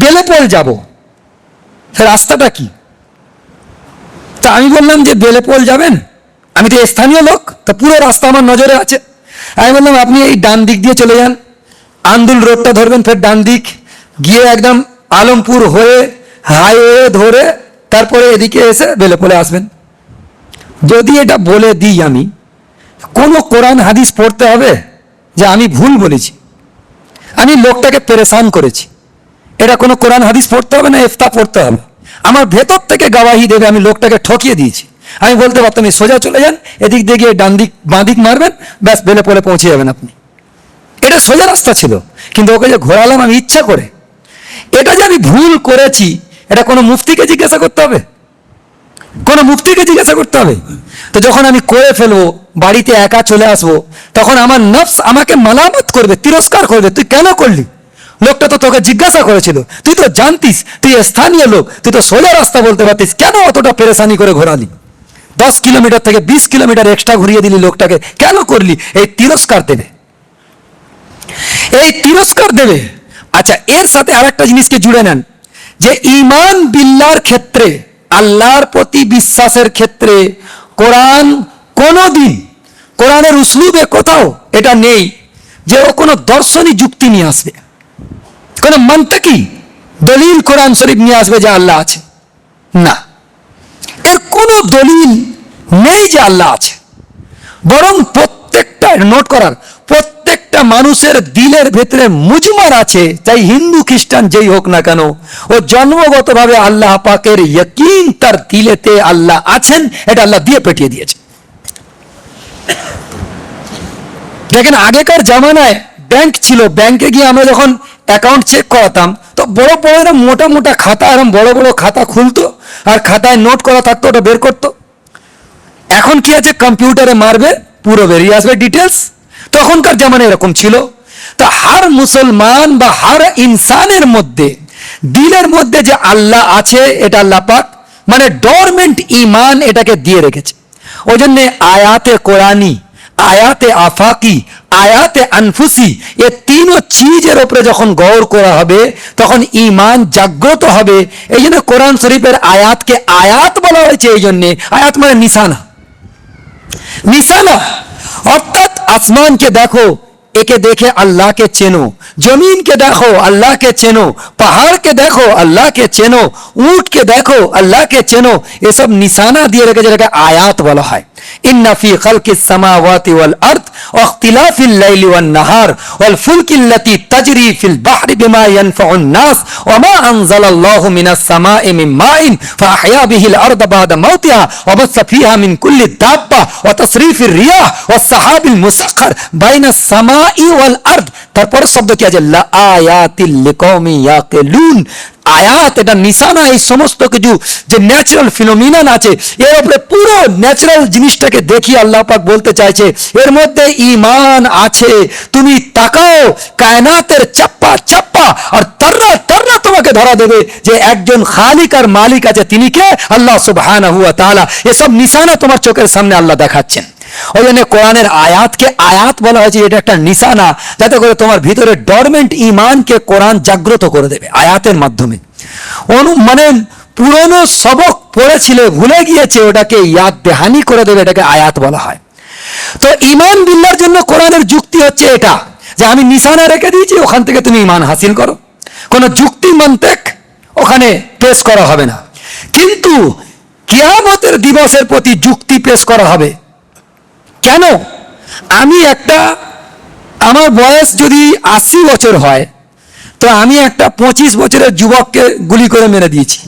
বেলেপোল যাব, রাস্তাটা কি? তা আমি বললাম যে বেলেপোল যাবেন, আমি তো স্থানীয় লোক, তা পুরো রাস্তা আমার নজরে আছে। আমি বললাম আপনি এই ডান দিক দিয়ে চলে যান, আন্দুল রোডটা ধরবেন, ফের ডান দিক গিয়ে একদম আলমপুর হয়ে হাইওয়ে ধরে তারপরে এদিকে এসে বেলেপোলে আসবেন। যদি এটা বলে দিই আমি, কোনো কোরআন হাদিস পড়তে হবে যে আমি ভুল বলেছি, আমি লোকটাকে পেরেশান করেছি, এটা কোনো কোরআন হাদিস পড়তে হবে না, ইফতা পড়তে হবে? আমার ভেতর থেকে গাওয়াহি দেবে আমি লোকটাকে ঠকিয়ে দিয়েছি। আমি বলতে পারতাম এই সোজা চলে যান, এদিক দিয়ে গিয়ে ডান দিক বাঁ দিক মারবেন, ব্যাস বেলেপোলে পৌঁছে যাবেন আপনি। এটা সোজা রাস্তা ছিল, কিন্তু ওকে যে ঘোরালাম আমি ইচ্ছা করে। এটা যে আমি ভুল করেছি, এটা কোনো মুফতিকে জিজ্ঞাসা করতে হবে? কোনো মুফতিকে জিজ্ঞাসা করতে হবে? তো যখন আমি করে ফেলবো, বাড়িতে একা চলে আসবো, তখন আমার নফস আমাকে মালামত করবে, তিরস্কার করবে, তুই কেন করলি? লোকটা তো তোকে জিজ্ঞাসা করেছিল, তুই তো জানতিস, তুই স্থানীয় লোক, তুই তো সোজা রাস্তা বলতে পারতিস, কেন অতটা পেরেশানি করে ঘোরালি? 10 কিলোমিটার থেকে 20 কিলোমিটার এক্সট্রা ঘুরিয়ে দিলি লোকটাকে, কেন করলি? এই তিরস্কার দেবে, এই তিরস্কার দেবে। আচ্ছা, এর সাথে আর একটা জিনিসকে জুড়ে নেন, যে ঈমান বিল্লাহর ক্ষেত্রে, আল্লাহর প্রতি বিশ্বাসের ক্ষেত্রে কোরআন কোনোদিন, কোরআনের উসলুবে কোথাও এটা নেই যে ও কোনো দর্শনী যুক্তি নিয়ে আসবে, কোনো মান্তাকি দলিল কোরআন শরীফ নিয়ে আসবে যে আল্লাহ আছে। না, এর কোনো দলিল নেই যে আল্লাহ আছে। বরং প্রত্যেকটা, নোট করার, প্রত্যেকটা মানুষের দিলের ভেতরে মুজমার আছে, চাই হিন্দু খ্রিস্টান যেই হোক না কেন, ও জন্মগতভাবে আল্লাহ পাকের ইয়াকিন তার দিলেতে আল্লাহ আছেন, এটা আল্লাহ দিয়ে পেটিয়ে দিয়েছে। দেখেন, আগেকার জামানায় ব্যাংক ছিল, ব্যাংকে গিয়ে আমরা যখন অ্যাকাউন্ট চেক করাতাম, তো বড় বড় এরকম মোটা মোটা খাতা, এরকম বড় বড় খাতা খুলতো, আর খাতায় নোট করা থাকতো, ওটা বের করতো। এখন কি আছে, কম্পিউটারে মারবে, পুরো বেরিয়ে আসবে ডিটেলস। তখনকার জামানায় এরকম ছিল। তা হার মুসলমান বা হার ইনসানের মধ্যে, দিলের মধ্যে যে আল্লাহ আছে, এটা আল্লাহ পাক মানে ডরমেন্ট ঈমান এটাকে দিয়ে রেখেছে। ওই জন্য আয়াতে কোরআনি, আয়াতে আফাকি, আয়াতে আনফুসি, এ তিনও চিজের উপরে যখন গৌর করা হবে তখন ঈমান জাগ্রত হবে। এই জন্য কোরআন শরীফের আয়াতকে আয়াত বলা হয়েছে। এই জন্যে আয়াত মানে নিশানা, নিশানা অর্থাৎ আসমানকে দেখো, একে দেখে আল্লাহকে চেনো, জমিনকে দেখো আল্লাহকে চেনো, পাহাড়কে দেখো আল্লাহকে চেনো, উটকে দেখো আল্লাহকে চেনো, এসব নিশানা দিয়ে রেখেছে, যেটাকে আয়াত বলা হয়। ইন্না ফি খালকিস সামাওয়াতি ওয়াল আরদ ওয়া ইখতিলাফিল লাইলি ওয়ান নাহার ওয়াল ফুলকিল্লাতী তাজরি ফিল বাহরি বিমা ইয়ানফাউন নাস ওয়া মা আনজালাল্লাহু মিনাস সামাই মিন মাইন ফাআহইয়া বিহিল আরদা বা'দা মাউতিহা ওয়া বাসসা ফিহা মিন কুল্লি দাব্বা ওয়া তাসরিফির রিয়াহ ওয়াস সাহাবিল মুসাখখার বাইনাস সামাই ওয়াল আরদ। তারপরে শব্দ কি আছে, লা আয়াতিল লিকওমি ইয়াকিলুন। আয়াত, এটা নিশানা। এই সমস্ত কিছু যে ন্যাচারাল ফিনোমিনান আছে, এর উপরে পুরো ন্যাচারাল জিনিসটাকে দেখিয়ে আল্লাহ পাক বলতে চাইছে এর মধ্যে ঈমান আছে। তুমি তাকাও, কায়নাতের চাপ্পা চাপ্পা আর তাররা তাররা তোমাকে ধরা দেবে যে একজন খালিক আর মালিক আছে, তিনি কে? আল্লাহ সুবহানাহু ওয়া তাআলা। এসব নিশানা তোমার চোখের সামনে আল্লাহ দেখাচ্ছেন। ওই জন্য কোরআনের আয়াতকে আয়াত বলা হয়েছে, এটা একটা নিশানা, যাতে করে তোমার ভিতরে ডরমেন্ট ঈমানকে কোরআন জাগ্রত করে দেবে আয়াতের মাধ্যমে। মানে পুরনো সবক পড়েছিলে, ভুলে গিয়েছে, ওটাকে ইয়াদ দেহানি করে দেবে, এটাকে আয়াত বলা হয়। তো ঈমান বিল্লাহর জন্য কোরআনের যুক্তি হচ্ছে এটা, যে আমি নিশানা রেখে দিয়েছি, ওখান থেকে তুমি ঈমান হাসিল করো। কোনো যুক্তি মন্তেক ওখানে পেশ করা হবে না। কিন্তু কিয়ামতের দিবসের প্রতি যুক্তি পেশ করা হবে। কেন? আমি আমার বয়স যদি 80 বছর হয়, তো আমি একটা 25 বছরের যুবককে গুলি করে মেরে দিয়েছি।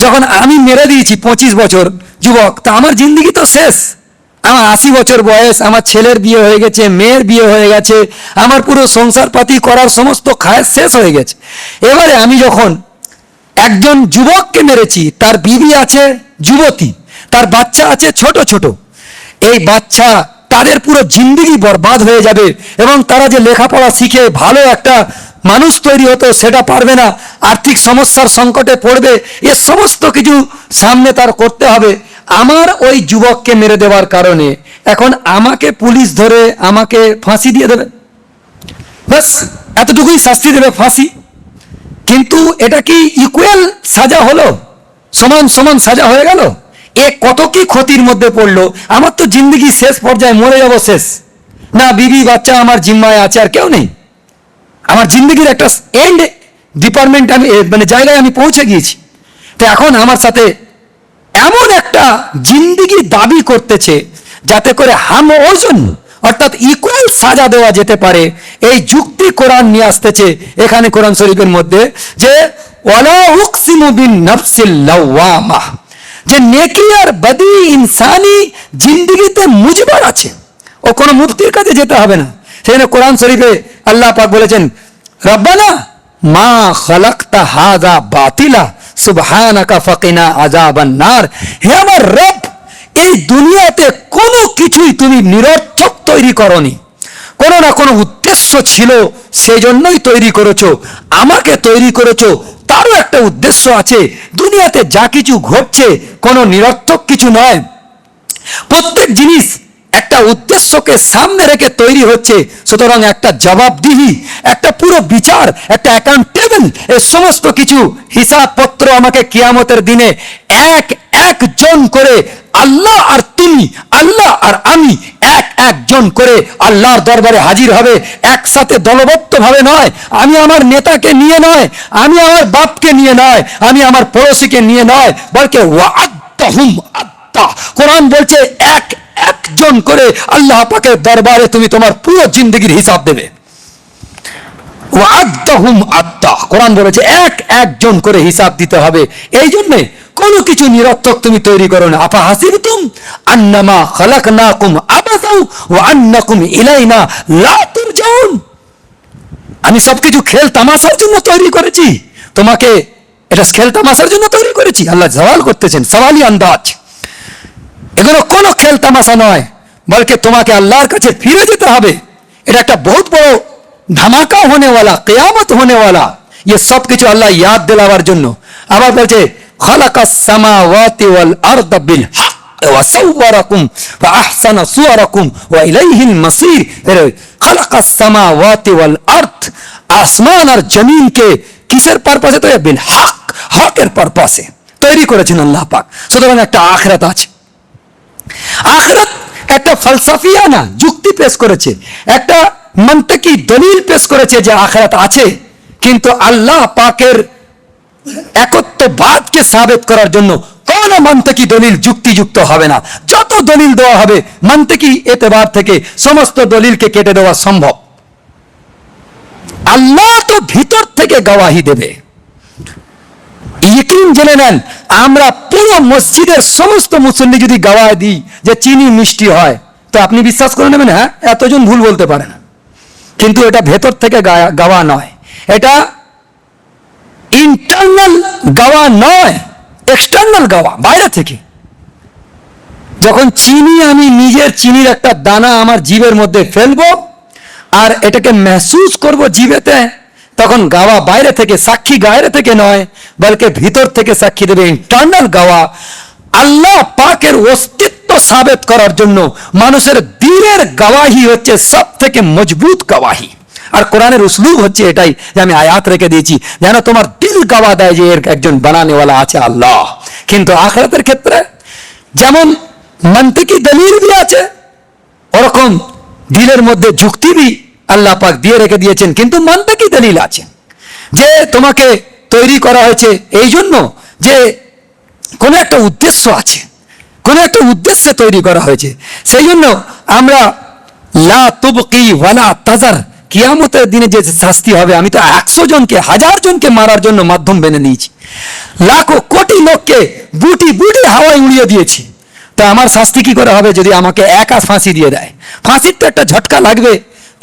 যখন আমি মেরে দিয়েছি 25 বছর যুবক, তা আমার জিন্দগি তো শেষ। আমার 80 বছর বয়স, আমার ছেলের বিয়ে হয়ে গেছে, মেয়ের বিয়ে হয়ে গেছে, আমার পুরো সংসার পাতি করার সমস্ত খায় শেষ হয়ে গেছে। এবারে আমি যখন একজন যুবককে মেরেছি, তার বিবি আছে যুবতী, তার বাচ্চা আছে ছোট ছোট, এই বাচ্চা তাদের পুরো জিন্দগি বরবাদ হয়ে যাবে, এবং তারা যে লেখাপড়া শিখে ভালো একটা মানুষ তৈরি হতো সেটা পারবে না, আর্থিক সমস্যার সংকটে পড়বে। এ সমস্ত কিছু সামনে তার করতে হবে। আমার ওই যুবককে মেরে দেওয়ার কারণে এখন আমাকে পুলিশ ধরে আমাকে ফাঁসি দিয়ে দেবে, ব্যাস এতটুকুই শাস্তি দেবে, ফাঁসি। কিন্তু এটা কি ইকুয়াল সাজা হলো? সমান সমান সাজা হয়ে গেল? এ কত কি ক্ষতির মধ্যে পড়লো। আমার তো জিন্দগি শেষ পর্যায়ে, মরে যাব শেষ, না বিবি বাচ্চা আমার জিম্মায় আছে, আর কেউ নেই। আমার জিন্দগির একটা এন্ড ডিপার্টমেন্ট আমি মানে জায়গায় আমি পৌঁছে গিয়েছি। তো এখন আমার সাথে এমন একটা জিন্দগি দাবি করতেছে যাতে করে হাম ওজন অর্থাৎ ইকুয়াল সাজা দেওয়া যেতে পারে, এই যুক্তি কোরআন নিয়ে আসতেছে এখানে কোরআন শরীফের মধ্যে, যে ওয়ালা উকসিমু বিন নাফসিল লাওয়ামা, যে নেকি আর বদি ইনসানি জিন্দগিতে মুজবার আছে, ও কোনো মুফতির কাছে যেতে হবে না। সেখানে কোরআন শরীফে আল্লাহ পাক বলেছেন, রব্বানা মা খালাকতা হাযা বাতিলা সুবহানাকা ফাকিনা আযাবান নার। হে আমার রব, এই দুনিয়াতে কোনো কিছুই তুমি নিরর্থক তৈরি করনি, কোনো না কোনো উদ্দেশ্য ছিল, সেই জন্যই তৈরি করেছো। আমাকে তৈরি করেছো, তারও একটা উদ্দেশ্য আছে। দুনিয়াতে যা কিছু ঘটছে কোনো নিরর্থক কিছু নয়, প্রত্যেক জিনিস একটা উদ্দেশ্যকে সামনে রেখে তৈরি হচ্ছে। সুতরাং একটা জবাবদিহি, একটা পুরো বিচার, একটা অ্যাকাউন্টেবল, এই সমস্ত কিছু হিসাবপত্র আমাকে কিয়ামতের দিনে এক একজন করে আল্লাহ আর তুমি, আল্লাহ আর আমি একজন করে আল্লাহর দরবারে হাজির হবে, একসাথে দলবদ্ধ ভাবে নয়। আমি আমার নেতাকে নিয়ে নয়, আমি আমার বাপকে নিয়ে নয়, আমি আমার পড়োশিকে নিয়ে নয়, বলকে ওয়া'আদাহুম আত্তা। কোরআন বলছে একজন করে আল্লাহ পাকের দরবারে তুমি তোমার পুরো জিন্দগির হিসাব দেবে। ওয়া'আদাহুম আত্তা, কোরআন বলেছে একজন করে হিসাব দিতে হবে। এই জন্য কোনো কিছু নিরর্থক তুমি তৈরি করো না। আফা হাসিবতুম আন্নামা খালাকনাকুম আবাসাও ওয়া আন্নাকুম ইলাইনা লা তুরজাউন। আমি সবকিছু খেল তামাশার জন্য তৈরি করেছি, তোমাকে এটা খেল তামাশার জন্য তৈরি করেছি? আল্লাহ সওয়াল করতেছেন, সওয়ালি আন্দাজ। এগুলো কোনো খেল তামাশা নয়, বলকে তোমাকে আল্লাহর কাছে ফিরে যেতে হবে। এটা একটা বহুত বড় ধামাকা होने वाला, কিয়ামত होने वाला। ये सब কিছু আল্লাহ ইয়াদ দিলাবার জন্য। আবার বলছে খালাকাস সামাওয়াতি ওয়াল আরদ বিল হক ওয়া সাওয়ারাকুম ওয়া আহসানা সুওয়ারাকুম ওয়া ইলাইহিল মাসির। খালাকাস সামাওয়াতি ওয়াল আরদ, আসমান আর জমিনকে কিসের পারপাসে তৈরি? বিল হক, হকের পারপাসে তৈরি করেছেন আল্লাহ পাক। সুতরাং একটা আখিরাত আছে। আখিরাত একটা ফলসফিয়া না, যুক্তি পেশ করেছে, একটা মন্তকি দলিল পেশ করেছে যে আখিরাত আছে। কিন্তু আল্লাহ পাকের একত্ববাদকে সাবিত করার জন্য কোন মন্তকি দলিল যুক্তিযুক্ত হবে না। যত দলিল দেওয়া হবে মন্তকি এতবার থেকে সমস্ত দলিলকে কেটে দেওয়া সম্ভব। আল্লাহ তো ভিতর থেকে গওয়াহি দেবে। ইকিন জেনে নেন, আমরা পুরো মসজিদের সমস্ত মুসল্লি যদি গওয়াহি দিই যে চিনি মিষ্টি হয়, তো আপনি বিশ্বাস করে নেবেন হ্যাঁ এতজন ভুল বলতে পারে না। কিন্তু এটা ভেতর থেকে গাওয়া নয়, এটা ইন্টারনাল গাওয়া নয়, এক্সটার্নাল গাওয়া, বাইরে থেকে। যখন চিনি, আমি নিজের চিনির একটা দানা আমার জিভের মধ্যে ফেলবো আর এটাকে মেহসুস করব জিভেতে, তখন গাওয়া বাইরে থেকে, সাক্ষী বাইরে থেকে নয়, বলকে ভিতর থেকে সাক্ষী দেবে, ইন্টারনাল গাওয়া। আল্লাহ পাকের অস্তিত্ব সাবিত করার জন্য মানুষের দিলের গওয়াহি হচ্ছে সব থেকে মজবুত গওয়াহি। আর কোরআনের উসলুব হচ্ছে এটাই যে আমি আয়াত রেখে দিয়েছি যেন তোমার দিল গাওয়া দেয় যে এর একজন বানানেওয়ালা আছে আল্লাহ। কিন্তু আখিরাতের ক্ষেত্রে যেমন মন্তকি দলিল भी আছে, ওরকম দিলের মধ্যে যুক্তি भी আল্লাহ পাক দিয়ে রেখে দিয়েছেন, কিন্তু মানতে কি দলিল আছে যে তোমাকে তৈরি করা হয়েছে এই জন্য যে কোনো একটা উদ্দেশ্য আছে, কোনো একটা উদ্দেশ্যে তৈরি করা হয়েছে। সেই জন্য আমরা লা তুবকি ওয়ালা তাজার, কিয়ামতের দিনে যে শাস্তি হবে, আমি তো 100 জনকে 1000 জনকে মারার জন্য মাধ্যম বেঁধে নিয়েছি, লাখো কোটি লোককে বুটি বুটি হাওয়ায় উড়িয়ে দিয়েছি, তা আমার শাস্তি কি করে হবে যদি আমাকে একা ফাঁসি দিয়ে দেয়? ফাঁসির তো একটা ঝটকা লাগবে,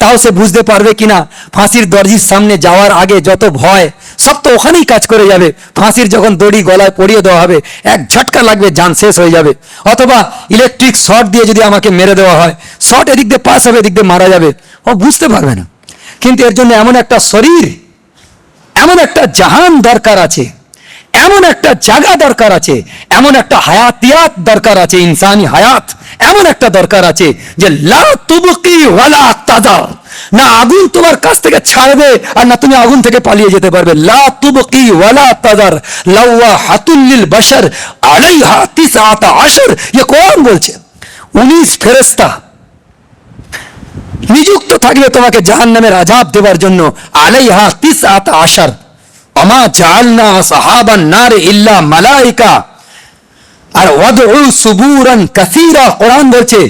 তাও সে বুঝতে পারবে কিনা ফাঁসির দরজির সামনে যাওয়ার আগে যত ভয় সব তো ওখানেই কাজ করে যাবে। ফাঁসির যখন দড়ি গলায় পরিয়ে দেওয়া হবে, এক ঝটকা লাগবে, জান শেষ হয়ে যাবে। অথবা ইলেকট্রিক শর্ট দিয়ে যদি আমাকে মেরে দেওয়া হয়, শর্ট এদিক দিয়ে পাস হবে, এদিক দিয়ে মারা যাবে, ও বুঝতে পারবে না। কিন্তু এর জন্য এমন একটা শরীর, এমন একটা জাহান দরকার আছে, এমন একটা জায়গা দরকার আছে, এমন একটা হায়াতিয়াত দরকার আছে, ইনসানি হায়াত এমন একটা দরকার আছে যে লা তুবকি ওয়ালা তাজার, না আগুন তোমার কাছ থেকে ছাড়বে আর না তুমি আগুন থেকে পালিয়ে যেতে পারবে। লা তুবকি ওয়ালা তাজার লাওয়াহাতুল লিল বাশার আলাইহা 19 ये কোরআন বলছে। 19 ফেরেশতা নিযুক্ত থাকবে তোমাকে জাহান্নামের আযাব দেওয়ার জন্য। আলাইহা 19 ওমা জাআলনা আসহাবান নার ইল্লা মালাইকা, আর ওয়াদউ সুবুরান কাসীরা, কোরআন বলছে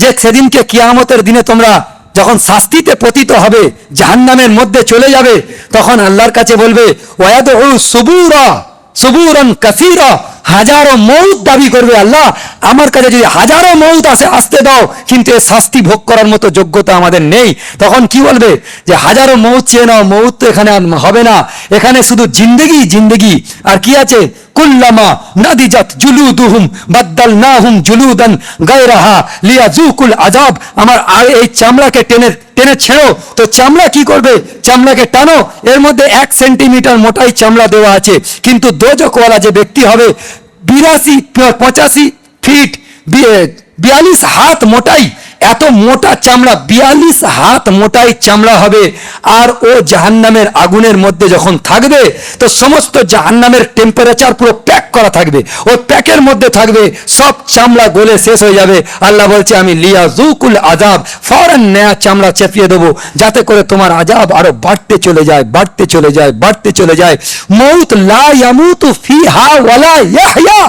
যে সেদিনকে কিয়ামতের দিনে তোমরা যখন শাস্তিতে পতিত হবে, জাহান্নামের মধ্যে চলে যাবে, তখন আল্লাহর কাছে বলবে ওয়াদউ সুবুরান কাসীরা, হাজারো মৌত দাবি করবে, আল্লাহ আমার কাছে যদি হাজারো মৌত আসতে দাও, কিন্তু এ শাস্তি ভোগ করার মতো যোগ্যতা আমাদের নেই। তখন কি বলবে যে হাজারো মৌত চেয়ে নাও, মৌত তো এখানে আর হবে না, এখানে শুধু জিন্দেগি জিন্দেগি। আর কি আছে? কুল্লামা নাদিজাত জুলুদুহুম বাদদালনাহুম জুলুদান গায়রাহা লিয়াযুকুল আযাব, আমার এই চামড়াকে টেনে টেনে ছেড়ো, তো চামড়া কি করবে? চামড়াকে টানো, এর মধ্যে 1 সেন্টিমিটার মোটাই চামড়া দেওয়া আছে, কিন্তু দোজখওয়ালা যে ব্যক্তি হবে 85 ফিট 42 হাত মোটাই, এত মোটা চামড়া, 42 হাত মোটাই চামড়া হবে। আর ও জাহান্নামের আগুনের মধ্যে যখন থাকবে, তো সমস্ত জাহান্নামের টেম্পারেচার পুরো প্যাক করা থাকবে, ওই প্যাকের মধ্যে থাকবে, সব চামড়া গলে শেষ হয়ে যাবে। আল্লাহ বলছে আমি লিয়াযুকুল আযাব, ফৌরান নয়া চামড়া চেপিয়ে দেবো, যাতে করে তোমার আযাব আরো বাড়তে চলে যায়, বাড়তে চলে যায়, বাড়তে চলে যায়। মউত লা ইয়ামুতু ফিহা ওয়ালা ইয়াহইয়া,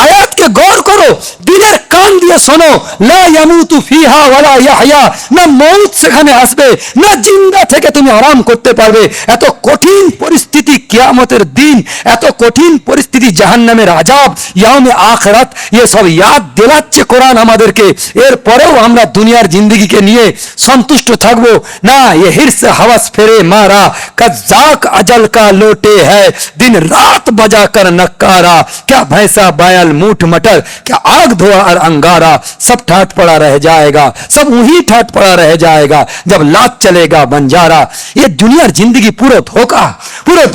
আয়াতকে গৌর করো, দিনের কান দিয়ে শোনো, লা ইয়ামুতু ফিহা ওয়ালা ইয়াহইয়া, না মউত সেখানে আসবে, না জিন্দা থেকে তুমি আরাম করতে পারবে। এত কঠিন পরিস্থিতি কিয়ামতের দিন, এত কঠিন পরিস্থিতি, জাহান্নামের আযাব, ইয়াউমে আখিরাত, ये सब याद দিলাচ্ছে কোরআন আমাদেরকে। এরপরেও আমরা দুনিয়ার জিন্দেগিকে নিয়ে সন্তুষ্ট থাকবো না। ये हिर्स हवस फेरे मारा कज़ाक अजल का लोटे है दिन रात बजा कर नक्कारा, क्या भैंसा बायल मूठ मटर, क्या आग धुआं और अंगारा, सब ठाट पड़ा रह जाएगा, सब वही ठाट पड़ा रह जाएगा जब लात चलेगा बंजारा। ये दुनियार जिंदगी পুরো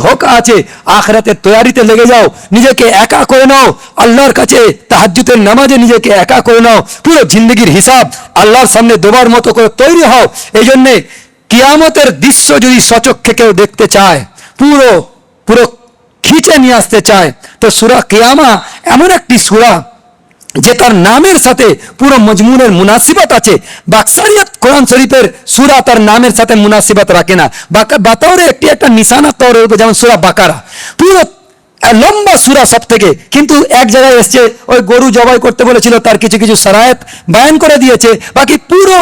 ধোঁকা আছে। আখিরাতের তৈয়ারিতে লেগে যাও, নিজেকে একা করে নাও, আল্লাহর কাছে তাহাজ্জুদের নামাজে নিজেকে একা করে নাও, পুরো জিন্দগির হিসাব আল্লাহর সামনে দেবার মতো করে তৈরি হও। এই জন্যে কিয়ামতের দৃশ্য যদি সচক্ষে কেউ দেখতে চায়, পুরো পুরো খিচে নিয়ে আসতে চায়, তো সূরা কিয়ামা এমন একটি সূরা যে তার নামের সাথে পুরো মজমুনের মুনাসিবত আছে। বাকসারিয়াত কোরআন শরীফের সূরা তার নামের সাথে মুনাসিবত রাখে না, বাতাওরে একটা নিশানা তৌরের উপর, যেমন সূরা বাকারা পুরো লম্বা সূরা সব থেকে, কিন্তু এক জায়গায় এসছে ওই গরু জবাই করতে বলেছিল, তার কিছু কিছু শরায়েত বয়ান করে দিয়েছে, বাকি পুরো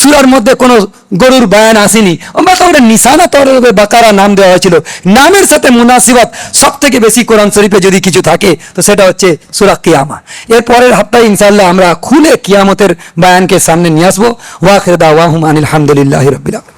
সূরার মধ্যে কোনো গরুর বয়ান আসেনি। বাতাওরে নিশানা তৌরের উপর বাকারা নাম দেওয়া হয়েছিল। নামের সাথে মুনাসিবত সব থেকে বেশি কোরআন শরীফে যদি কিছু থাকে তো সেটা হচ্ছে সূরা কিয়ামা। এর পরের হপ্তাহে ইনশাআল্লাহ আমরা খুলে কিয়ামতের বয়ানকে সামনে নিয়ে আসবো। ওয়া আখিরু দাওয়াহুম আনিল হামদুলিল্লাহি রাব্বিল আলামিন।